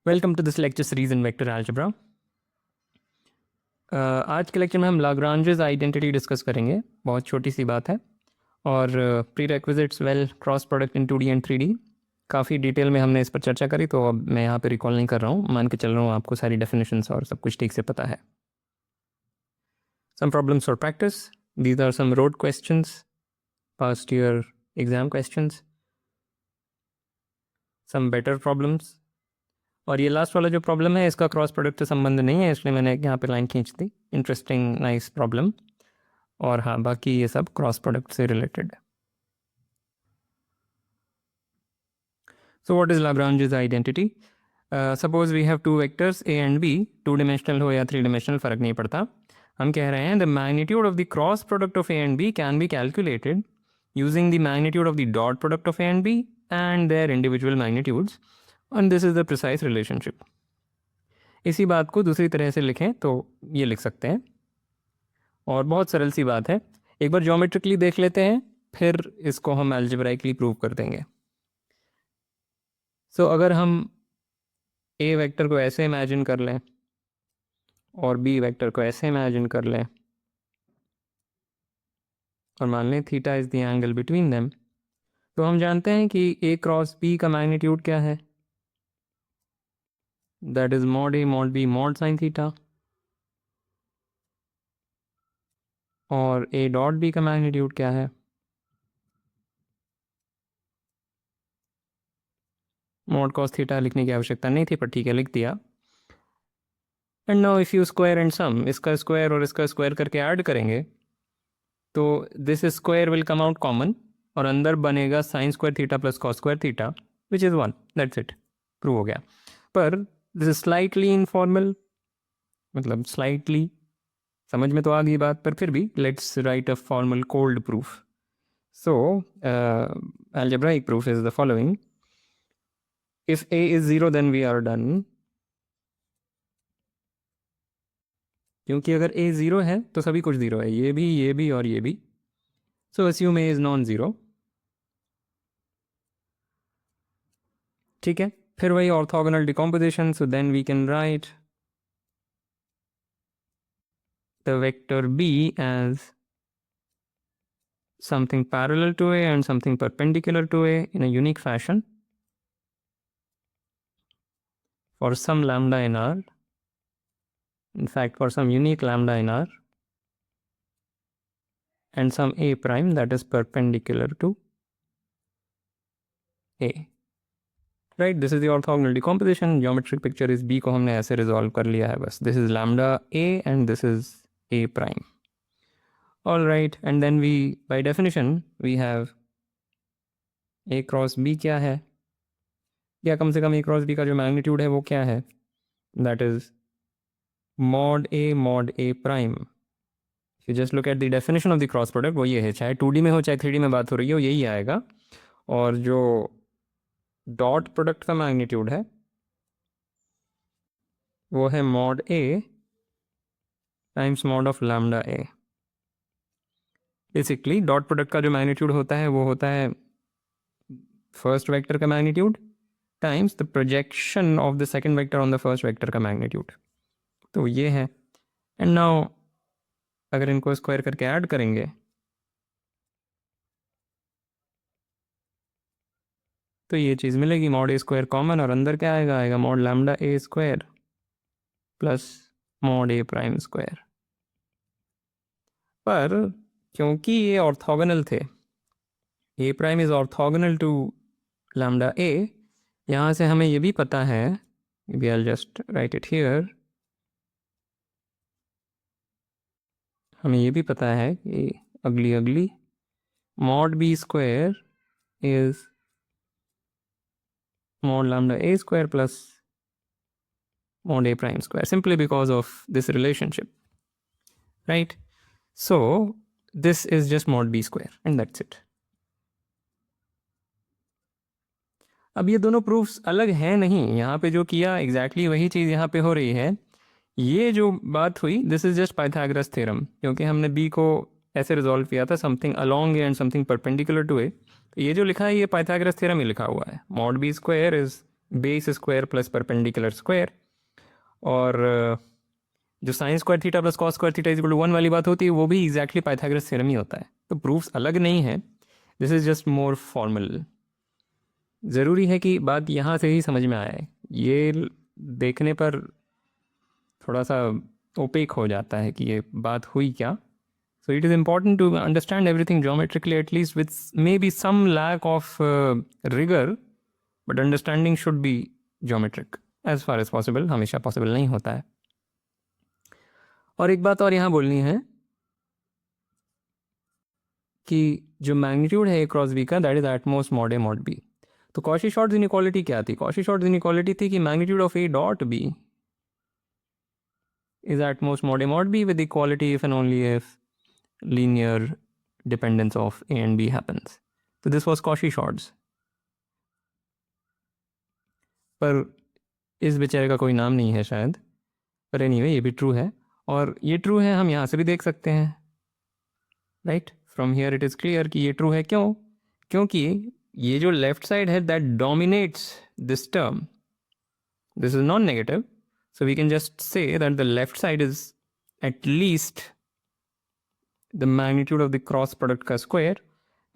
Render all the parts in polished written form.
Welcome to this lecture series in vector algebra. आज के lecture में हम लाग्रांजेस आइडेंटिटी डिस्कस करेंगे। बहुत छोटी सी बात है और pre requisites well cross product in 2D and 3D काफ़ी डिटेल में हमने इस पर चर्चा करी, तो अब मैं यहाँ पे रिकॉल नहीं कर रहा हूँ, मान के चल रहा हूँ आपको सारी डेफिनेशंस और सब कुछ ठीक से पता है। Some problems for practice, these are some road questions, past year exam questions, some better problems. और ये लास्ट वाला जो प्रॉब्लम है इसका क्रॉस प्रोडक्ट से संबंध नहीं है, इसलिए मैंने यहाँ पे लाइन खींच दी। Interesting nice problem. और हाँ, बाकी ये सब क्रॉस प्रोडक्ट से रिलेटेड है। So what is Lagrange's identity? Suppose we have two vectors A and B, 2 dimensional हो या 3 डिमेंशनल, फर्क नहीं पड़ता। हम कह रहे हैं the magnitude of the cross product of A and B can be calculated using the magnitude of the dot product of A and B and their individual magnitudes, and this is the precise relationship. इसी बात को दूसरी तरह से लिखें तो ये लिख सकते हैं, और बहुत सरल सी बात है। एक बार ज्योमेट्रिकली देख लेते हैं, फिर इसको हम अलजेब्राइकली प्रूव कर देंगे। सो अगर हम ए वेक्टर को ऐसे इमेजिन कर लें और बी वेक्टर को ऐसे इमेजिन कर लें और मान लें theta is the angle between them, तो हम जानते हैं कि ए क्रॉस बी का मैग्नीट्यूड क्या है, that is mod A mod B mod sine theta, और ए डॉट बी का मैग्नीट्यूड क्या है, मॉड कॉस थीटा। लिखने की आवश्यकता नहीं थी पर ठीक है, लिख दिया। And now if you square and sum, इसका स्क्वायर और इसका स्क्वायर करके ऐड करेंगे तो this square will come out common, और अंदर बनेगा sine square theta plus cos square theta which is 1। That's it, prove हो गया। पर दिस इज स्लाइटली इनफॉर्मल, मतलब स्लाइटली, समझ में तो आ गई बात, पर फिर भी let's write a formal cold proof. So algebraic proof is the following: if a is 0 then we are done, क्योंकि अगर a 0 है तो सभी कुछ 0 है, ये भी और ये भी। So assume a is non zero. ठीक है, फिर वही orthogonal decomposition. So then we can write the vector b as something parallel to a and something perpendicular to a in a unique fashion for some lambda in R. In fact, for some unique lambda in R, and some a prime that is perpendicular to a. Right, this is the orthogonal decomposition. Geometric picture is b को हमने ऐसे resolve कर लिया है बस. This is lambda a and this is a prime. All right, and then we, by definition, we have a cross b क्या है, या कम से कम a cross b का जो मैग्नीट्यूड है वो क्या है, that is mod a prime. If you just look at the definition of the cross product, वो ये है, चाहे 2D में हो चाहे 3D में बात हो रही हो, यही आएगा। और जो डॉट प्रोडक्ट का मैग्नीट्यूड है वो है mod a times mod of lambda a। Basically dot product का जो मैग्नीट्यूड होता है वो होता है फर्स्ट वेक्टर का magnitude times the projection of the second vector on the first vector का मैग्नीट्यूड, तो ये है। एंड नाउ अगर इनको स्क्वायर करके ऐड करेंगे तो ये चीज़ मिलेगी, मॉड ए स्क्वायर कॉमन, और अंदर क्या आएगा, आएगा mod lambda A square plus mod A prime square. पर क्योंकि ये ऑर्थोगोनल थे, A prime is orthogonal to lambda A, यहाँ से हमें ये भी पता है, maybe I'll just write it here, हमें ये भी पता है कि अगली mod B square is mod lambda a square plus mod a prime square, simply because of this relationship, right? So this is just mod b square and that's it. अब ये दोनों प्रूफ्स अलग हैं नहीं, यहाँ पे जो किया एग्जैक्टली वही चीज़ यहाँ पे हो रही है। ये जो बात हुई, this is just Pythagoras theorem, क्योंकि हमने b को ऐसे रिजॉल्व किया था, something along A and something perpendicular to A. तो ये जो लिखा है ये पाइथागोरस थ्योरम ही लिखा हुआ है, mod B square is base square plus perpendicular square, और जो sine square theta plus cos square theta is equal to 1 वाली बात होती है वो भी एग्जैक्टली पाइथागोरस थ्योरम ही होता है। तो प्रूफ्स अलग नहीं है, this is just more formal. ज़रूरी है कि बात यहाँ से ही समझ में आए, ये देखने पर थोड़ा सा ओपेक हो जाता है कि ये बात हुई क्या। So it is important to understand everything geometrically, at least with maybe some lack of rigor, but understanding should be geometric as far as possible, हमेशा possible नहीं होता है। और एक बात और यहाँ बोलनी है कि जो मैग्नीट्यूड है ए क्रॉस बी का, that is at most mod A mod B. तो कॉशी शॉर्ट्स इनइक्वालिटी क्या थी? कॉशी शॉर्ट्स इनइक्वालिटी थी कि magnitude of A dot B is at most mod a mod b with equality if and only if linear dependence of a and b happens. So this was Cauchy shorts. पर इस बेचारे का कोई नाम नहीं है शायद, पर एनीवे ये भी ट्रू है, और ये ट्रू है हम यहाँ से भी देख सकते हैं, right? From here it is clear कि ये ट्रू है। क्यों? क्योंकि ये जो लेफ्ट साइड है that dominates this term, this is non negative, so we can just say that the left side is at least the magnitude of the cross product ka square,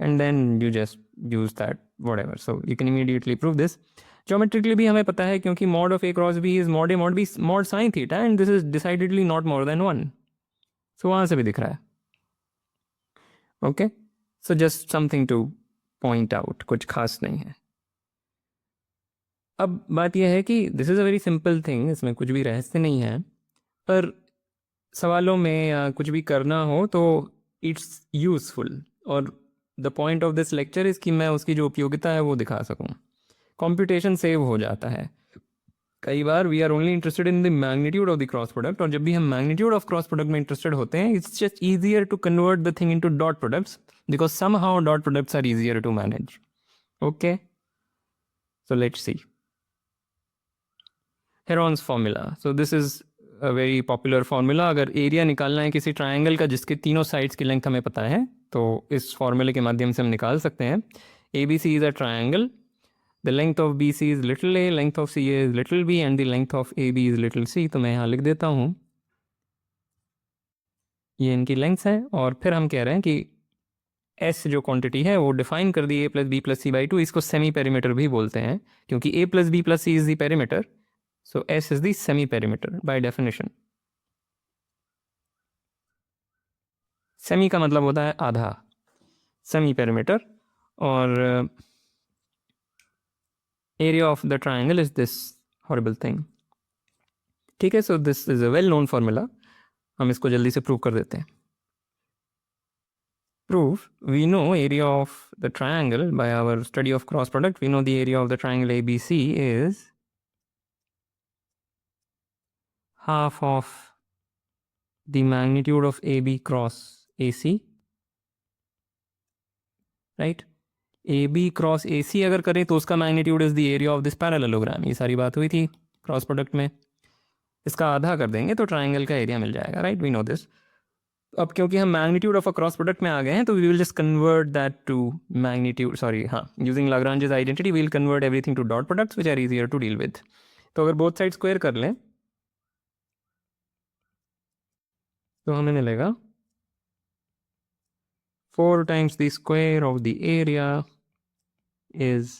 and then you just use that whatever, so you can immediately prove this geometrically भी हमें पता है, क्योंकि mod of a cross b is mod a mod b mod sin theta and this is decidedly not more than 1, so वहाँ से भी दिख रहा है। okay, so just something to point out, कुछ खास नहीं है। अब बात यह है कि this is a very simple thing, इसमें कुछ भी रहस्य नहीं है, पर सवालों में या कुछ भी करना हो तो इट्स यूज़फुल, और the point of this lecture is कि मैं उसकी जो उपयोगिता है वो दिखा सकूं। कंप्यूटेशन सेव हो जाता है। कई बार we are only interested in the magnitude of the cross product, और जब भी हम मैग्नीट्यूड ऑफ क्रॉस प्रोडक्ट में इंटरेस्टेड होते हैं it's just easier to convert the thing into dot products because somehow dot products are easier to manage. Okay, so let's see Heron's formula. So this is a very popular formula. अगर area निकालना है किसी triangle का जिसके तीनों sides की length हमें पता है तो इस फॉर्मूले के माध्यम से हम निकाल सकते हैं। A B C is a triangle, the length of B C is little A, length of C A is little B and the length of A B is little C. तो मैं यहाँ लिख देता हूँ ये इनकी लेंथ्स हैं, और फिर हम कह रहे हैं कि एस जो क्वांटिटी है वो डिफाइन कर दी A plus B plus C by two. इसको सेमी पेरीमीटर भी बोलते हैं क्योंकि A plus B plus C is the perimeter, so S is the semi-perimeter by definition. Semi का मतलब होता है आधा, semi-perimeter, और area of the triangle is this horrible thing. ठीक है, so this is a well-known formula. हम इसको जल्दी से प्रूव कर देते हैं। Proof, we know area of the triangle by our study of cross product. We know the area of the triangle ABC is half of the magnitude of AB cross AC, right? A B cross A C अगर करें तो उसका magnitude is the area of this parallelogram. ये सारी बात हुई थी cross product में। इसका आधा कर देंगे तो ट्राइंगल का एरिया मिल जाएगा, राइट? We know this. अब क्योंकि हम magnitude of a cross product में आ गए हैं तो we will just convert that to magnitude, sorry हाँ, using Lagrange's identity we will convert everything to dot products which are easier to deal with. तो अगर बोथ साइड स्क्वायर कर लें तो हमें मिलेगा 4 times the square of the area is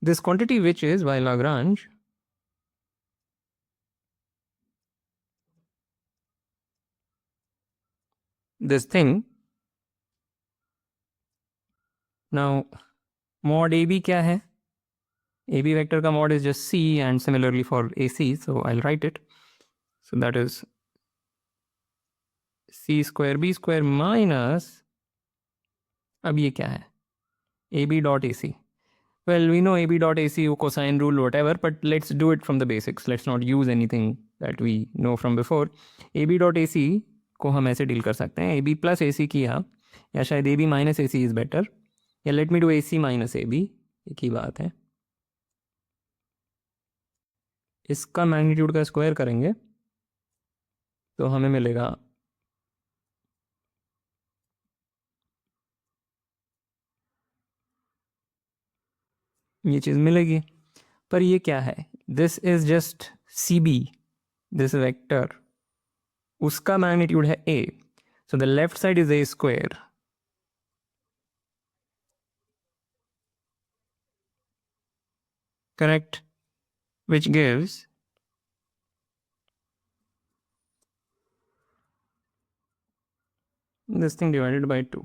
this quantity which is by Lagrange this thing. Now mod AB क्या है? AB vector का mod is just C, and similarly for AC, so I'll write it. So that is C square B square minus, अब ये क्या है? AB dot AC. Well, we know AB dot AC, cosine rule, whatever, but let's do it from the basics. Let's not use anything that we know from before. AB dot AC को हम ऐसे deal कर सकते हैं, AB plus AC किया, या शायद AB minus AC is better, या let me do AC minus AB, एक ही बात है। इसका मैग्नीट्यूड का स्क्वायर करेंगे तो हमें मिलेगा ये चीज़ मिलेगी। पर ये क्या है, this is just C B, this vector, उसका मैग्नीट्यूड है A, so the left side is A square, correct, which gives this thing divided by 2,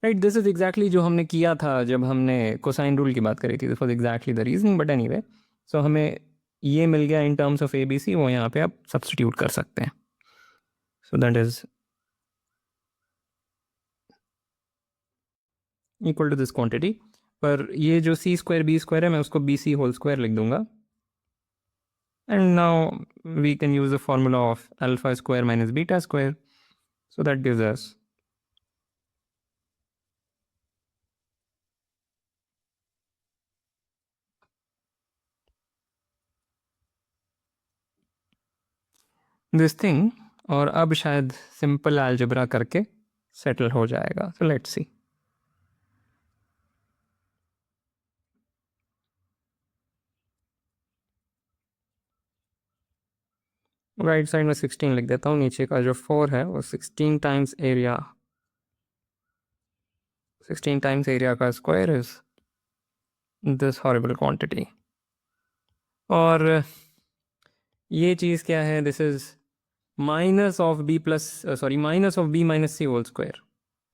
right. This is exactly जो हमने किया था जब हमने कोसाइन रूल की बात करी थी, this was exactly the reason, but anyway, so हमें ये मिल गया in terms of A B C, वो यहाँ पे आप सब्सटीट्यूट कर सकते हैं, so that is equal to this quantity. पर ये जो सी स्क्वायर बी स्क्वायर है, मैं उसको बी सी होल स्क्वायर लिख दूंगा, and now we can use the formula of alpha square minus beta square, so that gives us this thing, और अब शायद सिंपल अलजेब्रा करके सेटल हो जाएगा, so let's see। Right side में 16 लिख देता हूँ, नीचे का जो 4 है वो 16 टाइम्स एरिया, 16 टाइम्स एरिया का square is this horrible quantity. और ये चीज़ क्या है, this is minus of B plus, sorry minus of B minus C whole square,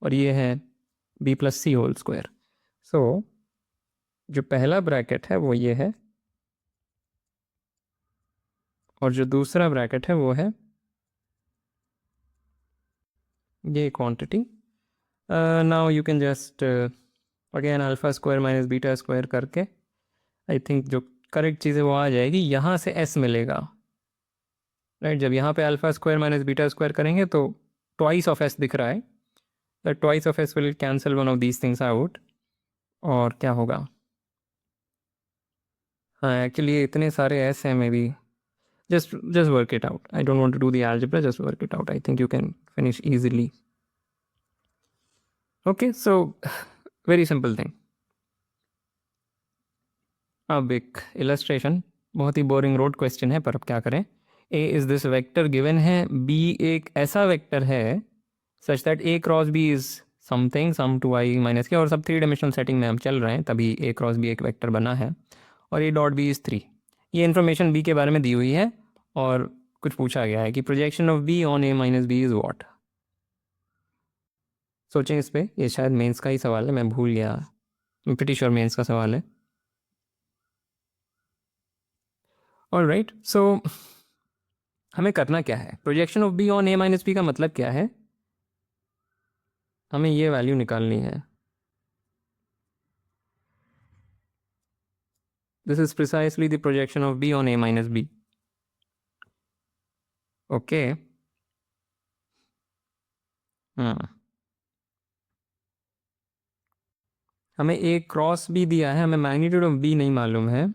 और ये है B plus C whole square. So जो पहला ब्रैकेट है वो ये है, और जो दूसरा ब्रैकेट है वो है ये quantity. Now you can just again alpha square minus beta square करके, आई थिंक जो करेक्ट चीज़ है वो आ जाएगी, यहाँ से एस मिलेगा, राइट। जब यहाँ पे alpha square minus beta square करेंगे तो ट्वाइस ऑफ एस दिख रहा है, the twice of S will cancel one of these things out, और क्या होगा, हाँ एक्चुअली इतने सारे एस हैं, may be just work it out, I don't want to do the algebra, just work it out, I think you can finish easily। okay, so very simple thing। अब एक illustration, बहुत ही boring road question है, पर अब क्या करें। A is this vector given है, B एक ऐसा वेक्टर है such that A cross B is something sum to I minus K, और सब 3 डायमेंशनल सेटिंग में हम चल रहे हैं, तभी ए क्रॉस बी एक वेक्टर बना है, और ए डॉट बी इज 3। ये इन्फॉर्मेशन बी के बारे में दी हुई है, और कुछ पूछा गया है कि projection of B on A minus B is what. सोचें इस पे, ये शायद मेंस का ही सवाल है, मैं भूल गया, प्रीटी श्योर मेंस का सवाल है। ऑलराइट, सो हमें करना क्या है, projection of B on A minus B का मतलब क्या है, हमें ये वैल्यू निकालनी है। This is precisely the projection of B on A minus B. Okay, हमें ए क्रॉस बी दिया है, हमें मैग्नीट्यूड ऑफ बी नहीं मालूम है,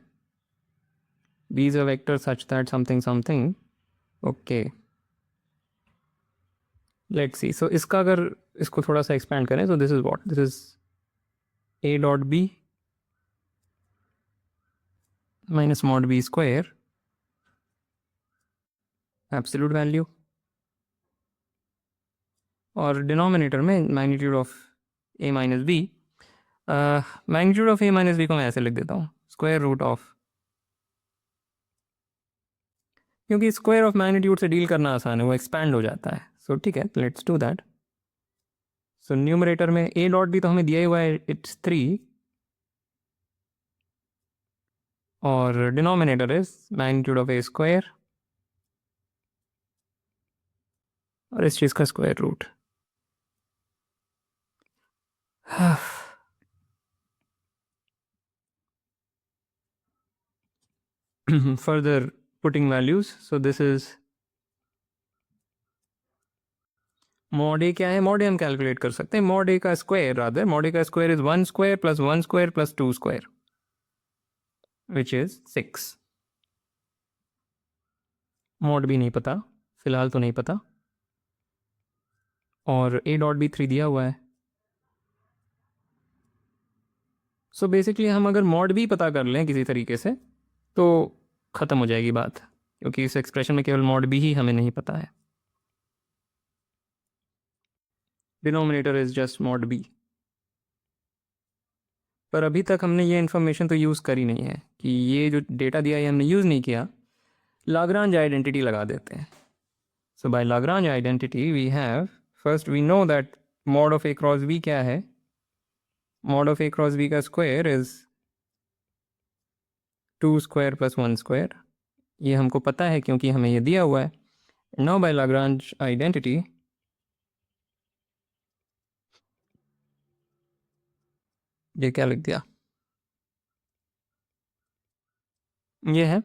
B is a vector such that something something. Okay, let's see, so इसका अगर इसको थोड़ा सा एक्सपेंड करें, so this is what, this is A dot B minus mod B square absolute value, और डिनोमिनेटर में magnitude of A minus B. Magnitude of A minus B को मैं ऐसे लिख देता हूँ, स्क्वायर रूट ऑफ, क्योंकि स्क्वायर ऑफ मैग्नीट्यूड से डील करना आसान है, वो एक्सपैंड हो जाता है, सो ठीक है, let's do that. So numerator में ए डॉट बी तो हमें दिया ही हुआ है, इट्स 3, और denominator is magnitude of A square, और इस चीज़ का square root. further putting values, so this is mod a क्या है, mod a हम कैलकुलेट कर सकते हैं, mod a का स्क्वायर, रादर mod a का square is 1 square plus 1 square plus 2 square which is 6। mod भी नहीं पता, फिलहाल तो नहीं पता, और a डॉट भी 3 दिया हुआ है, सो बेसिकली हम अगर मॉड भी पता कर लें किसी तरीके से तो ख़त्म हो जाएगी बात, क्योंकि इस एक्सप्रेशन में केवल मॉड बी ही हमें नहीं पता है। Denominator is just mod B. पर अभी तक हमने ये इन्फॉर्मेशन तो यूज़ करी नहीं है कि ये जो डेटा दिया है हमने यूज़ नहीं किया। लाग्रांज आइडेंटिटी लगा देते हैं। So by Lagrange identity we have, first we know that mod of A cross B क्या है। Mod of A cross B का square is 2 square plus 1 square. ये हमको पता है क्योंकि हमें ये दिया हुआ है। नाउ बाय लाग्रांज आइडेंटिटी ये क्या लिख दिया, ये है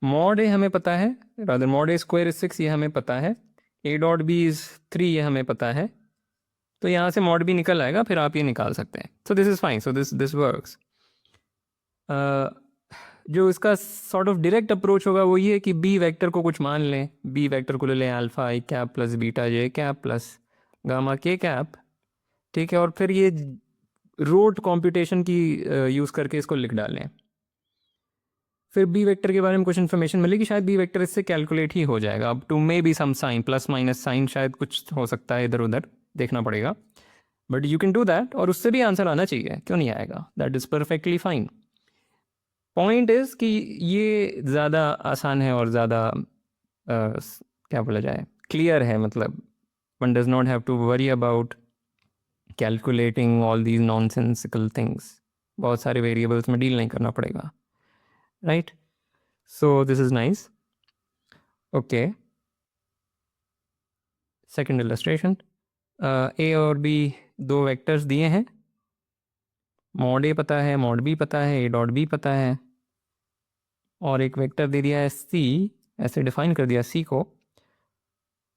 मॉड ए हमें पता है, rather mod A square is 6 ये हमें पता है, ए डॉट बी इज 3 ये हमें पता है। तो यहाँ से मॉड बी निकल आएगा, फिर आप ये निकाल सकते हैं। सो this is fine, so this works. जो इसका सॉर्ट ऑफ डायरेक्ट अप्रोच होगा वो ये है कि बी वेक्टर को कुछ मान लें, बी वेक्टर को ले लें अल्फा आई कैप प्लस बीटा जे कैप प्लस गामा के कैप, ठीक है, और फिर ये रोट कॉम्पिटिशन की यूज़ करके इसको लिख डालें। फिर बी वेक्टर के बारे में कुछ इन्फॉर्मेशन मिलेगी, शायद बी वेक्टर इससे कैलकुलेट ही हो जाएगा। अब to may be some sign plus minus sign शायद कुछ हो सकता है, इधर उधर देखना पड़ेगा, but you can do that और उससे भी आंसर आना चाहिए, क्यों नहीं आएगा, that is perfectly fine. Point is कि ये ज़्यादा आसान है और ज़्यादा क्या बोला जाए, क्लियर है, मतलब one does not have to worry about calculating all these nonsensical things. बहुत सारे वेरिएबल्स में डील नहीं करना पड़ेगा, right. So this is nice. Okay, second illustration, A और बी दो वेक्टर्स दिए हैं, मॉड ए पता है, मॉड बी पता है, ए डॉट बी पता है, और एक वेक्टर दे दिया है सी, ऐसे डिफाइन कर दिया सी को।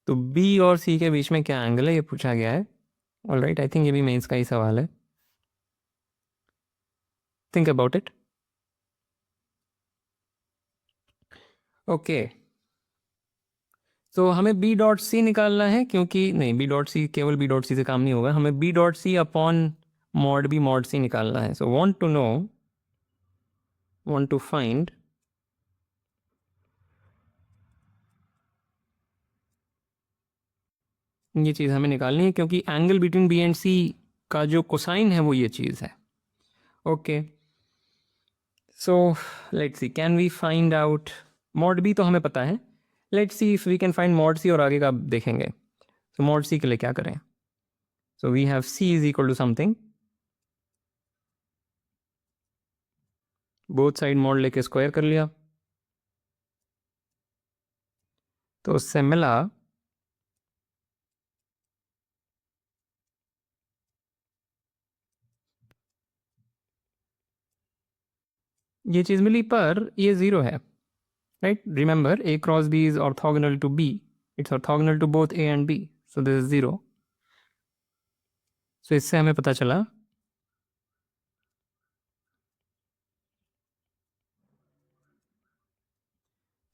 तो बी और सी के बीच में क्या एंगल है ये पूछा गया है। ऑलराइट, आई थिंक ये भी मेंस का ही सवाल है, थिंक अबाउट इट। ओके, तो हमें बी डॉट सी निकालना है, क्योंकि नहीं, बी डॉट सी केवल बी डॉट सी से काम नहीं होगा, हमें B dot C upon mod B mod C निकालना है। So want to know, want to find ये चीज़ हमें निकालनी है, क्योंकि angle between B and C का जो कोसाइन है वो ये चीज़ है। Okay, so let's see, can we find out mod B तो हमें पता है, let's see if we can find mod C, और आगे का देखेंगे। तो मॉड सी के लिए क्या करें, so we have C is equal to something, both side mod लेके स्क्वायर कर लिया, तो उससे मिला ये चीज़ मिली, पर ये ज़ीरो है, right. Remember A cross B is orthogonal to B, it's orthogonal to both A and B, so this is zero. सो इससे हमें पता चला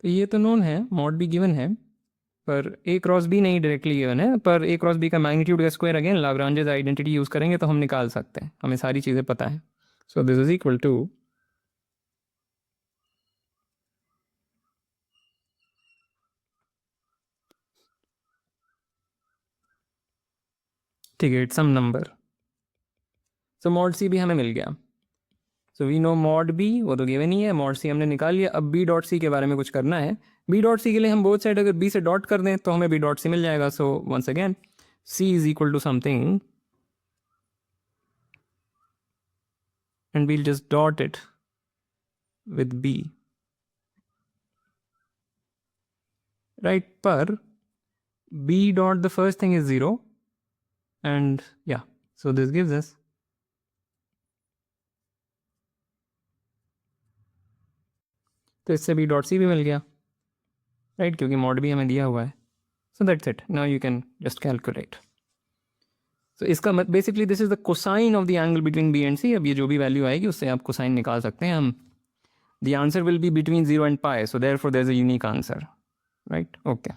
तो ये तो नोन है, मॉड बी गिवन है, पर ए क्रॉस बी नहीं डायरेक्टली गिवन है, पर ए क्रॉस बी का मैग्नीट्यूड का स्क्वायर अगेन लाग्रांजेस आइडेंटिटी यूज़ करेंगे तो हम निकाल सकते हैं, हमें सारी चीज़ें पता है। So this is equal to, ठीक है, it's some number. So mod C भी हमें मिल गया। So we know mod B, वो तो गिवन ही है, मॉड सी हमने निकाल लिया। अब बी डॉट सी के बारे में कुछ करना है। बी डॉट सी के लिए हम बोथ साइड अगर बी से डॉट कर दें तो हमें बी डॉट सी मिल जाएगा। So once again C is equal to something and we'll just dot it with b, right? Per b dot the first thing is 0, and yeah, so this gives us तो इससे b dot C भी मिल गया, right, क्योंकि mod भी हमें दिया हुआ है। So that's it, now you can just calculate. तो इसका basically this is the cosine of the angle between B and C. अब ये जो भी वैल्यू आएगी उससे आप कोसाइन निकाल सकते हैं हम। The answer will be between 0 and pi, so therefore there is a unique answer, right. Okay,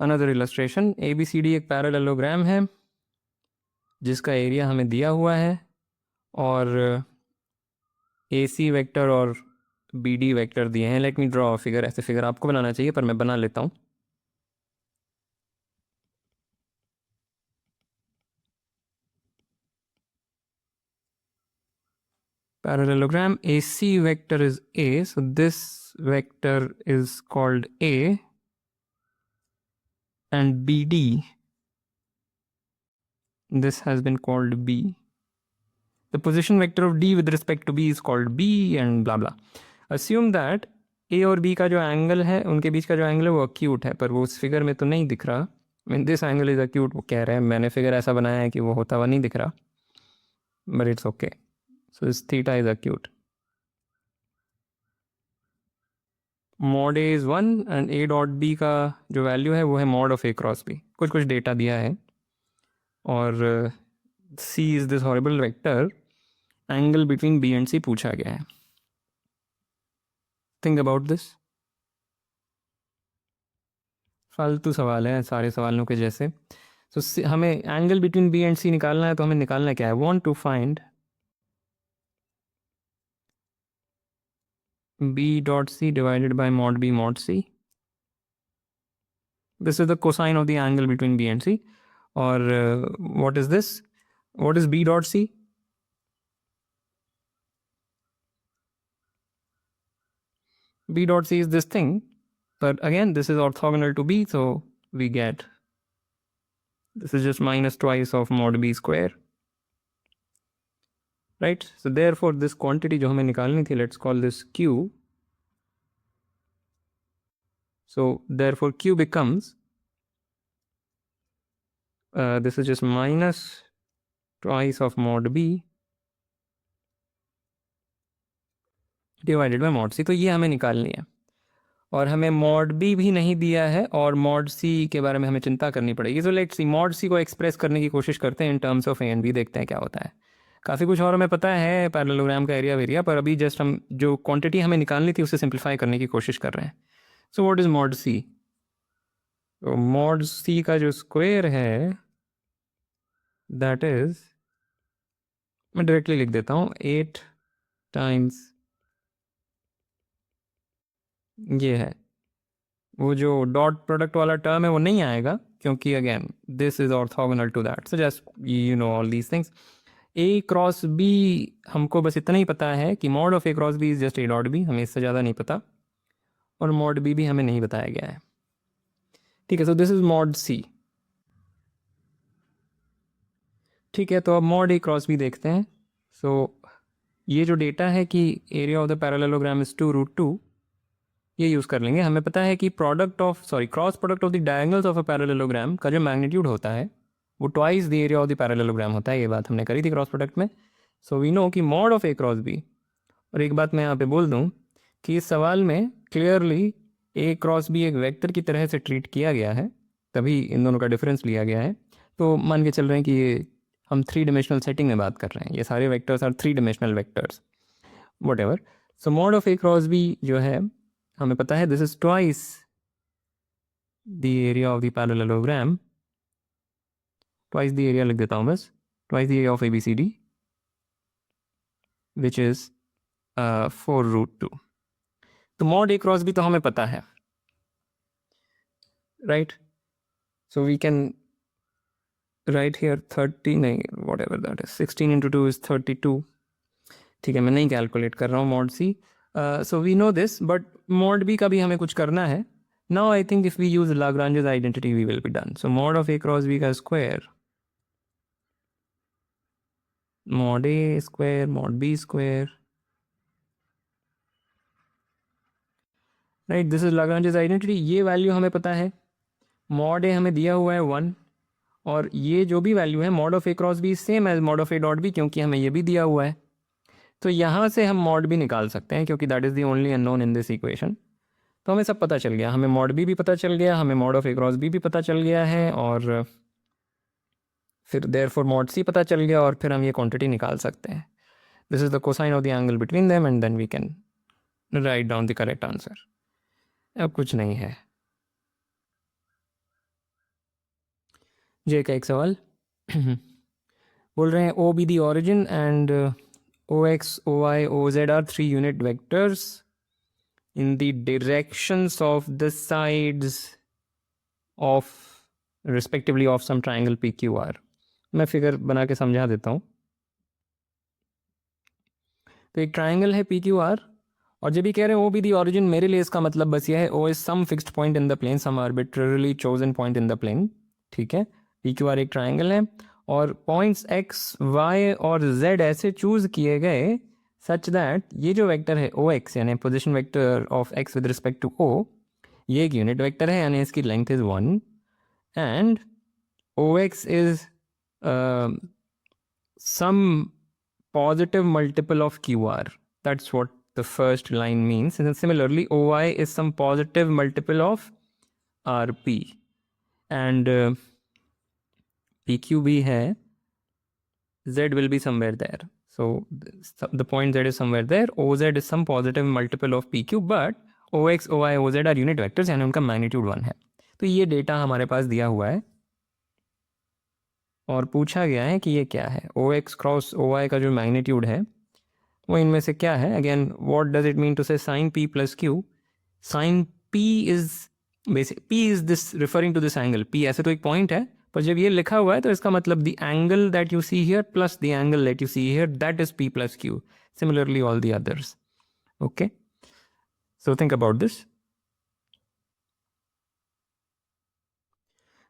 another illustration, A B C D एक पैरेललोग्राम है जिसका एरिया हमें दिया हुआ है और ए सी वेक्टर और बी डी वेक्टर दिए हैं। Let me draw figure. ऐसे फिगर आपको बनाना चाहिए पर मैं बना लेता हूँ। Parallelogram AC vector is A, so this vector is called A, and BD, this has been called B. The position vector of D with respect to B is called B and blah blah. Assume that A और B का जो angle है, उनके बीच का जो angle है वो acute है, पर वो उस फिगर में तो नहीं दिख रहा। Mean this angle is acute वो कह रहे हैं, मैंने फिगर ऐसा बनाया है कि वो होता हुआ नहीं दिख रहा, but it's okay. So this theta is acute. Mod A is 1 and A dot B का जो वैल्यू है वो है mod of A cross B. कुछ कुछ डेटा दिया है और C is this horrible vector, angle between B and C पूछा गया है। Think about this. फालतू सवाल है सारे सवालों के जैसे। सो हमें angle between B and C निकालना है, तो हमें निकालना क्या है? Want to find B dot C divided by mod B mod C. This is the cosine of the angle between B and C. और what is this? What is B dot C? B dot C is this thing, but again this is orthogonal to B, so we get this is just minus twice of mod B square, right? So therefore this quantity जो हमें निकालनी थी, let's call this Q. So therefore Q becomes this is just minus twice of mod B divided by mod C. तो ये हमें निकालनी है, और हमें मॉड बी भी नहीं दिया है और मॉड सी के बारे में हमें चिंता करनी पड़ेगी। सो लेट्स सी, मॉड सी को एक्सप्रेस करने की कोशिश करते हैं in terms of A and B, देखते हैं क्या होता है। काफ़ी कुछ और हमें पता है पैरेललोग्राम का एरिया वेरिया, पर अभी जस्ट हम जो क्वांटिटी हमें निकालनी थी उसे सिंप्लीफाई करने की कोशिश कर रहे हैं। So what is mod C? तो मॉड सी का जो स्क्वायर है दैट इज, मैं डायरेक्टली लिख देता हूँ, 8 टाइम्स ये है। वो जो डॉट प्रोडक्ट वाला टर्म है वो नहीं आएगा, क्योंकि again this is orthogonal to that. So just you know all these things. A cross B, हमको बस इतना ही पता है कि mod of A cross B is just A dot B, हमें इससे ज़्यादा नहीं पता, और मॉड बी भी हमें नहीं बताया गया है। ठीक है, so this is mod C. ठीक है, तो अब मॉड ए क्रॉस बी देखते हैं। सो ये जो डेटा है कि area of the parallelogram is 2√2, ये यूज़ कर लेंगे। हमें पता है कि cross product of the diagonals of a parallelogram का जो मैग्नीट्यूड होता है वो twice the area of the parallelogram होता है। ये बात हमने करी थी क्रॉस प्रोडक्ट में। सो वी नो कि mod of A cross B, और एक बात मैं यहाँ पे बोल दूँ कि इस सवाल में क्लियरली ए क्रॉस बी एक वेक्टर की तरह से ट्रीट किया गया है, तभी इन दोनों का डिफरेंस लिया गया है। तो मान के चल रहे हैं कि ये हम 3 डिमेंशनल सेटिंग में बात कर रहे हैं, ये सारे vectors are 3 dimensional vectors, whatever. So mod of A cross B जो है हमें पता है this is twice the area of the parallelogram, twice the area लिख देता हूँ बस, twice the area of A B C D which is 4√2। तो मॉड ए क्रॉस बी तो हमें पता है, right? So we can write here 30, नहीं whatever that is, 16 into 2 is 32। ठीक है, मैं नहीं कैलकुलेट कर रहा हूँ mod C. So we know this, but mod B का भी हमें कुछ करना है। Now I think if we use Lagrange's identity we will be done. So mod of A cross B का square, mod A square mod B square, right? This is Lagrange's identity. ये value हमें पता है, mod ए हमें दिया हुआ है 1, और ये जो भी वैल्यू है mod of A cross B same as mod of A dot B, क्योंकि हमें ये भी दिया हुआ है। तो यहाँ से हम मॉड बी निकाल सकते हैं, क्योंकि that is the only unknown in this equation. तो हमें सब पता चल गया, हमें मॉड बी भी पता चल गया, हमें mod of A cross B भी पता चल गया है, और फिर देयरफॉर मॉड सी पता चल गया, और फिर हम ये क्वांटिटी निकाल सकते हैं। This is the cosine of the angle between them, and then we can write down the correct answer. अब कुछ नहीं है। जे का एक सवाल बोल रहे हैं, O be the origin and OX, OY, OZ are 3 unit vectors in the directions of the sides of respectively of some triangle PQR. मैं फिगर बना के समझा देता हूँ. तो एक ट्राइंगल है PQR और जब भी कह रहे हैं ओ बी दी ऑरिजिन, मेरे लिए इसका मतलब बस यह है O is some fixed point in the plane, some arbitrarily chosen point in the plane. ठीक है, PQR एक ट्राइंगल है और पॉइंट्स x, y और z ऐसे चूज किए गए सच दैट ये जो वेक्टर है OX यानी position vector of x with respect to O, ये एक यूनिट वेक्टर है यानी इसकी length is 1 and OX is some positive multiple of QR. That's what the first line means. And similarly, OY is some positive multiple of RP. And PQB hai, Z will be somewhere there. So the point Z is somewhere there. OZ is some positive multiple of PQ, but OX, OY, OZ are unit vectors यानी उनका magnitude 1 है. तो ये data हमारे पास दिया हुआ है और पूछा गया है कि ये क्या है. OX क्रॉस OY का जो मैग्नीट्यूड है वो इनमें से क्या है. Again what does it mean to say sine P plus Q. Sine P is basic, P is this referring to this angle. P ऐसे तो एक पॉइंट है, पर जब ये लिखा हुआ है तो इसका मतलब the angle that you see here plus the angle that you see here, that is P plus Q. Similarly all the others. Okay, so think about this.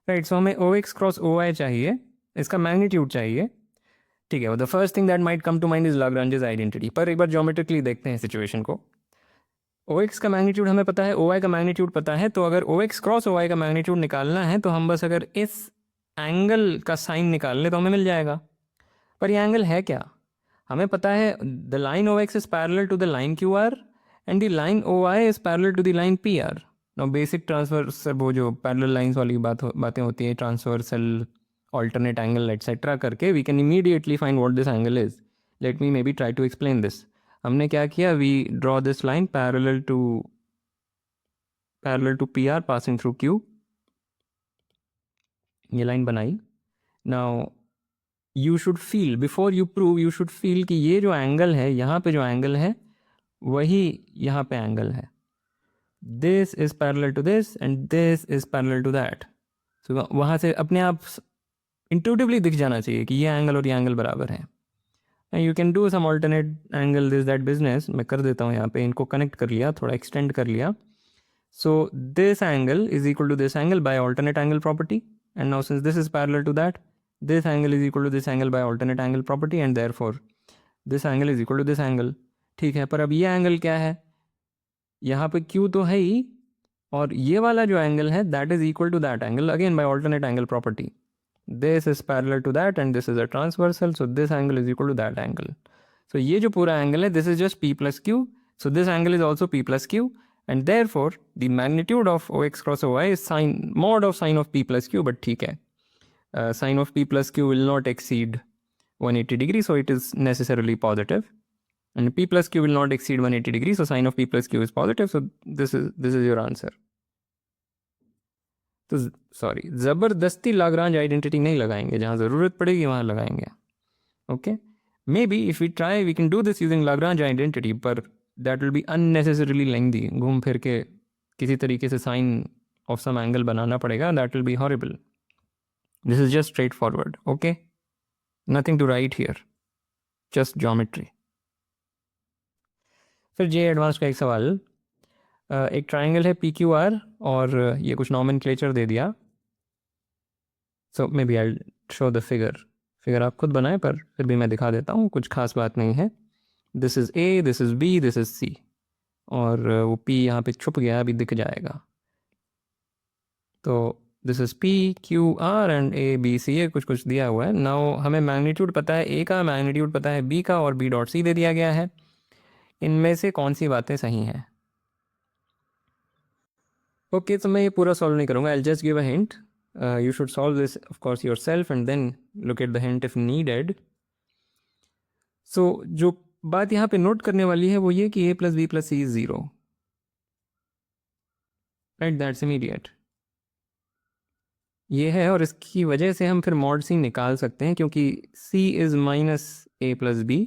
Right, so हमें OX क्रॉस OY चाहिए, इसका magnitude चाहिए. ठीक है, the first thing that might come to mind is Lagrange's identity. पर एक बार geometrically देखते हैं सिचुएशन को. OX का मैग्नीट्यूड हमें पता है, OY का मैग्नीट्यूड पता है, तो अगर OX क्रॉस OY का मैग्नीट्यूड निकालना है तो हम बस अगर इस एंगल का साइन निकाल लें तो हमें मिल जाएगा. पर ये एंगल है क्या? हमें पता है the line OX is parallel to the line QR and the line OY is parallel to the line PR. Now basic transfer, वो जो पैरेलल लाइंस वाली बातें होती है, ट्रांसवर्सल, alternate angle etc करके we can immediately find what this angle is. Let me maybe try to explain this. हमने क्या किया, we draw this line parallel to PR passing through Q. ये line बनाई. Now you should feel, before you prove, you should feel कि ये जो angle है, यहाँ पे जो एंगल है वही यहाँ पे एंगल है. This is parallel to this and this is parallel to that. So वहाँ से अपने आप इंट्यूटिवली दिख जाना चाहिए कि ये एंगल और ये एंगल बराबर है. You can do some alternate angle this that business. मैं कर देता हूँ यहाँ पे, इनको कनेक्ट कर लिया, थोड़ा एक्सटेंड कर लिया. So this angle is equal to this angle by alternate angle property and now since this is parallel to that, this angle is equal to this angle by alternate angle property and therefore this angle is equal to this angle. ठीक है, पर अब ये angle क्या है, यहाँ पे Q तो है ही और ये वाला जो एंगल है that is equal to that angle again by alternate angle property. This is parallel to that and this is a transversal, so this angle is equal to that angle. So ये जो पूरा angle है, this is just P plus Q, so this angle is also P plus Q and therefore the magnitude of OX cross OY is mod of sine of P plus Q. but ठीक है, sine of P plus Q will not exceed 180 degrees, so it is necessarily positive, and P plus Q will not exceed 180 degrees, so sine of P plus Q is positive, so this is your answer. तो sorry, ज़बरदस्ती Lagrange identity नहीं लगाएंगे, जहाँ ज़रूरत पड़ेगी वहाँ लगाएंगे. Okay, maybe if we try we can do this using Lagrange identity, पर that will be unnecessarily lengthy. घूम फिर के किसी तरीके से साइन ऑफ सम एंगल बनाना पड़ेगा, that will be horrible. This is just straightforward. Okay, nothing to write here, just geometry. फिर जे एडवांस का एक सवाल. एक ट्राइंगल है PQR और ये कुछ नॉमेनक्लेचर दे दिया. So maybe I show the figure आप खुद बनाए, पर फिर भी मैं दिखा देता हूँ, कुछ खास बात नहीं है. This is A, this is B, this is C, और वो P यहाँ पे छुप गया, अभी दिख जाएगा. तो this is P, Q, R and A, B, C, ये कुछ दिया हुआ है. नाउ हमें मैग्नीट्यूड पता है A का, मैग्नीट्यूड पता है B का, और B डॉट C दे दिया गया है. इनमें से कौन सी बातें सही हैं? ओके, तो मैं ये पूरा सॉल्व नहीं करूँगा. I just give a hint. You should solve this of course yourself and then look at the hint if needed. So जो बात यहाँ पे नोट करने वाली है वो ये कि A plus B plus C is 0. Right, that's immediate. ये है और इसकी वजह से हम फिर mod C निकाल सकते हैं क्योंकि C is minus A plus B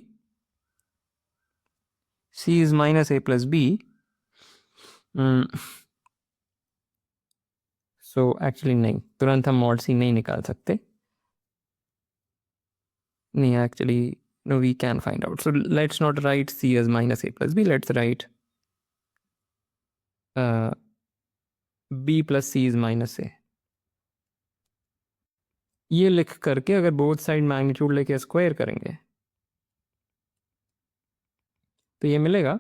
C is minus A plus B. So actually नहीं, तुरंत हम मॉड C नहीं निकाल सकते. नहीं, actually no, we can find out. So let's not write C as minus A plus B. Let's write B plus C is minus A. ये लिख करके अगर बोथ साइड मैग्नीट्यूड लेके स्क्वायर करेंगे तो ये मिलेगा.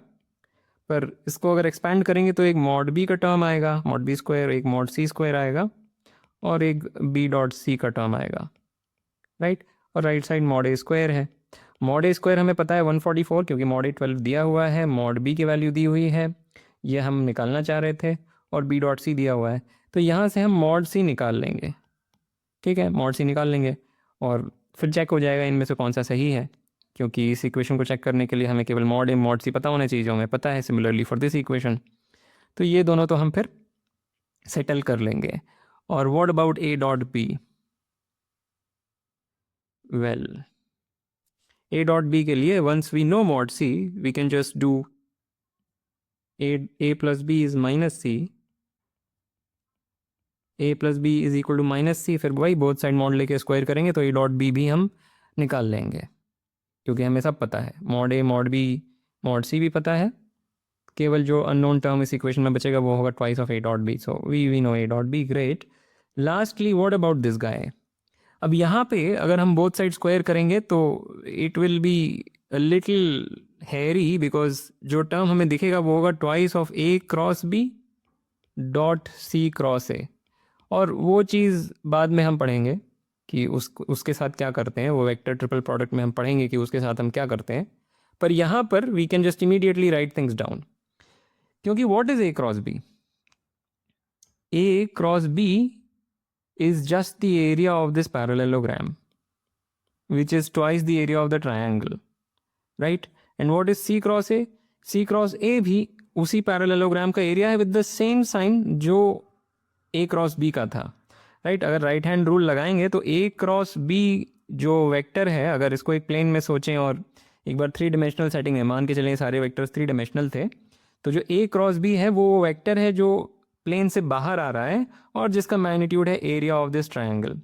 पर इसको अगर एक्सपैंड करेंगे तो एक मॉड बी का टर्म आएगा, मॉड बी स्क्वायर, एक मॉड सी स्क्वायर आएगा और एक बी डॉट सी का टर्म आएगा, राइट. और right side mod A square है. मॉड ए स्क्वायर हमें पता है 144, क्योंकि मॉड ए 12 दिया हुआ है, मॉड बी की वैल्यू दी हुई है, ये हम निकालना चाह रहे थे, और बी डॉट सी दिया हुआ है. तो यहाँ से हम मॉड सी निकाल लेंगे. ठीक है, मॉड सी निकाल लेंगे और फिर चेक हो जाएगा इनमें से कौन सा सही है, क्योंकि इस इक्वेशन को चेक करने के लिए हमें केवल मॉड ए मॉड सी पता होना चाहिए, जो हमें पता है. सिमिलरली फॉर दिस इक्वेशन, तो ये दोनों तो हम फिर सेटल कर लेंगे. और what about A dot B? Well, A dot B के लिए once we know mod C, we can just do A plus B is minus C, A plus B is equal to minus C. फिर वही both side mod लेके square करेंगे तो ए dot B भी हम निकाल लेंगे, क्योंकि हमें सब पता है. Mod A mod B mod C भी पता है, केवल जो अननोन टर्म इस इक्वेशन में बचेगा वो होगा twice of A dot B. So we know A dot B. Great. Lastly what about this guy? अब यहाँ पे अगर हम बोथ साइड स्क्वायर करेंगे तो it will be little hairy, because जो टर्म हमें दिखेगा वो होगा twice of A cross B dot C cross A. और वो चीज़ बाद में हम पढ़ेंगे कि उसके साथ क्या करते हैं, वो वेक्टर ट्रिपल प्रोडक्ट में हम पढ़ेंगे कि उसके साथ हम क्या करते हैं. पर यहाँ पर we can just immediately write things down, क्योंकि what is A cross B? A cross B is just the area of this parallelogram, which is twice the area of the triangle, right? And what is C cross A? C cross A भी उसी parallelogram का area है with the same sign जो A cross B का था, right? अगर right hand rule लगाएंगे तो A cross B जो वेक्टर है, अगर इसको एक प्लेन में सोचें और एक बार 3 डिमेंशनल सेटिंग में मान के चलें सारे वेक्टर्स 3 डिमेंशनल थे, तो जो A क्रॉस B है वो वेक्टर है जो प्लेन से बाहर आ रहा है और जिसका मैग्नीट्यूड है एरिया ऑफ दिस ट्रायंगल.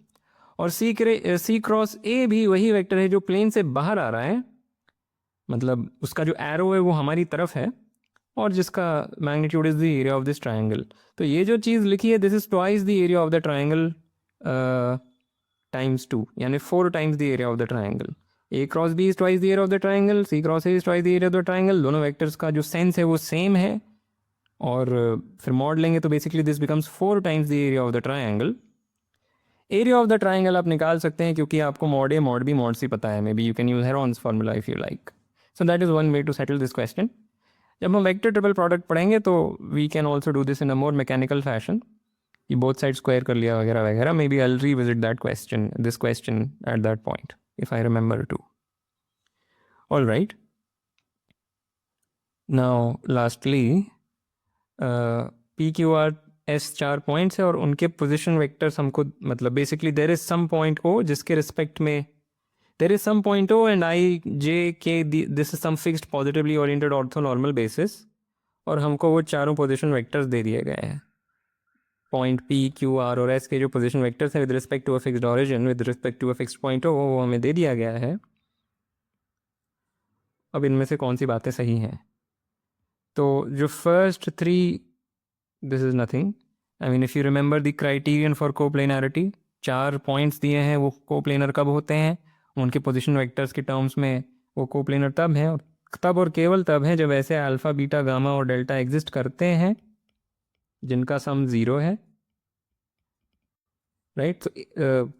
और सी क्रॉस ए भी वही वेक्टर है जो प्लेन से बाहर आ रहा है, मतलब उसका जो एरो है वो हमारी तरफ है और जिसका magnitude is the area of this triangle. तो ये जो चीज़ लिखी है, this is twice the area of the triangle times 2, यानी 4 times the area of the triangle. A cross B is twice the area of the triangle, C cross A is twice the area of the triangle. दोनों vectors का जो sense है वो same है, और फिर mod लेंगे तो basically this becomes 4 times the area of the triangle. Area of the triangle आप निकाल सकते हैं क्योंकि आपको mod A mod B mod C पता है. Maybe you can use Heron's formula if you like. So that is one way to settle this question. जब हम वेक्टर ट्रिपल प्रोडक्ट पढ़ेंगे तो we can also do this in a more mechanical fashion, कि both side square कर लिया वगैरह वगैरह. Maybe I will revisit that question, this question at that point if I remember to. All right, now lastly P Q R S 4 points है और उनके position vectors हमको, मतलब basically there is some point O जिसके respect में there is some point O and I J K, this is some fixed positively oriented orthonormal basis, और हमको वो चारों पोजिशन वेक्टर्स दे दिए गए हैं. पॉइंट पी क्यू आर और एस के जो पोजिशन वेक्टर्स हैं with respect to a fixed origin with respect to a fixed point O, वो हमें दे दिया गया है. अब इनमें से कौन सी बातें सही हैं? तो जो first 3, this is nothing. I mean if you remember the criterion for coplanarity, 4 points दिए हैं, वो कोप्लेनर कब होते हैं, उनके पोजीशन वेक्टर्स के टर्म्स में वो कोप्लेनर तब हैं, और तब और केवल तब हैं जब ऐसे अल्फ़ा बीटा गामा और डेल्टा एग्जिस्ट करते हैं जिनका सम 0 है, right.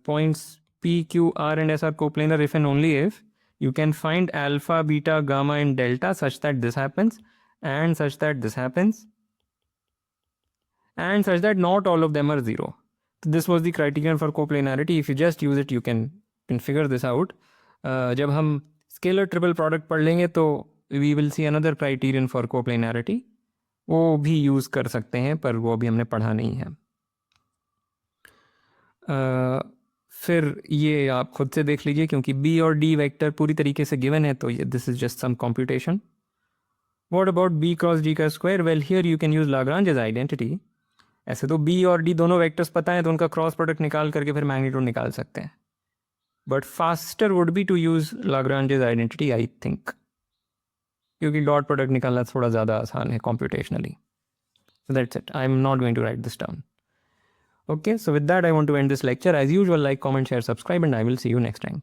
Points P Q are and S R coplanar if and only if you can find alpha, beta, gamma and delta such that this happens and such that this happens and such that not all of them are 0. So this was the criterion for coplanarity. If you just use it, you can figure this out. जब हम scalar triple product पढ़ लेंगे तो we will see another criterion for coplanarity. वो भी use कर सकते हैं पर वो अभी हमने पढ़ा नहीं है. फिर ये आप खुद से देख लीजिए क्योंकि बी और डी वेक्टर पूरी तरीके से गिवन है, तो ये this is just some computation. What about b cross d का square? Well here you can use Lagrange's identity. ऐसे तो b और d दोनों वेक्टर्स पता है तो उनका क्रॉस प्रोडक्ट निकाल करके फिर मैग्नीट्यूड निकाल सकते हैं. But faster would be to use Lagrange's identity I think, क्योंकि डॉट प्रोडक्ट निकालना थोड़ा ज़्यादा आसान है कॉम्प्यूटेशनली. So that's it. I'm not going to write this down. Okay, so with that, I want to end this lecture. As usual, like, comment, share, subscribe, and I will see you next time.